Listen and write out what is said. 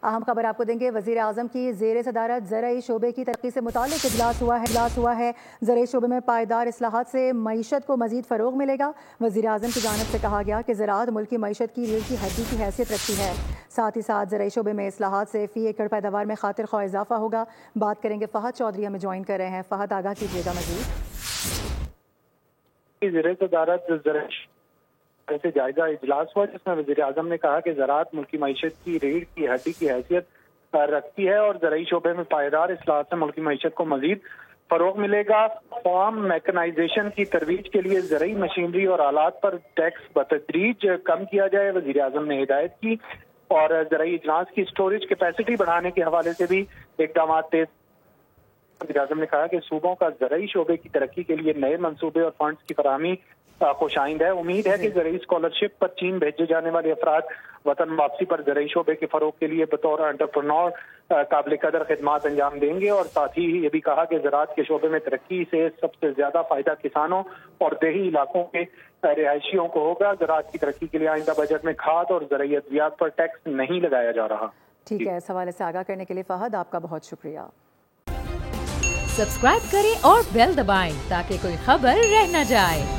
اہم خبر آپ کو دیں گے، وزیر اعظم کی زیر صدارت زرعی شعبے کی ترقی سے متعلق اجلاس ہوا ہے۔ زرعی شعبے میں پائیدار اصلاحات سے معیشت کو مزید فروغ ملے گا۔ وزیر اعظم کی جانب سے کہا گیا کہ زراعت ملک کی معیشت کی ریڑھ کی ہڈی کی حیثیت رکھتی ہے، ساتھ ہی ساتھ زرعی شعبے میں اصلاحات سے فی ایکڑ پیداوار میں خاطر خواہ اضافہ ہوگا۔ بات کریں گے، فہد چودھری ہمیں جوائن کر رہے ہیں۔ فہد، آگاہ کیجیے گا مزید۔ زیر صدارت سے جائزہ اجلاس ہوا جس میں وزیر اعظم نے کہا کہ زراعت ملکی معیشت کی ریڑھ کی ہڈی کی حیثیت رکھتی ہے اور زرعی شعبے میں پائیدار اصلاحات سے ملکی معیشت کو مزید فروغ ملے گا۔ فارم میکنائزیشن کی ترویج کے لیے زرعی مشینری اور آلات پر ٹیکس بتدریج کم کیا جائے، وزیر اعظم نے ہدایت کی، اور زرعی اجناس کی اسٹوریج کیپیسٹی بڑھانے کے حوالے سے بھی اقدامات تیز۔ وزیر اعظم نے کہا کہ صوبوں کا زرعی شعبے کی ترقی کے لیے نئے منصوبے اور فنڈز کی فراہمی خوش آئند ہے۔ امید ہے کہ زرعی اسکالرشپ پر چین بھیجے جانے والے افراد وطن واپسی پر زرعی شعبے کے فروغ کے لیے بطور انٹرپرنور قابل قدر خدمات انجام دیں گے، اور ساتھ ہی یہ بھی کہا کہ زراعت کے شعبے میں ترقی سے سب سے زیادہ فائدہ کسانوں اور دیہی علاقوں کے رہائشیوں کو ہوگا۔ زراعت کی ترقی کے لیے آئندہ بجٹ میں کھاد اور زرعی ادویات پر ٹیکس نہیں لگایا جا رہا۔ ٹھیک ہے، اس حوالے سے آگاہ کرنے کے لیے فہد آپ کا بہت شکریہ۔ سبسکرائب کریں اور بیل دبائیں تاکہ کوئی خبر رہ نہ جائے۔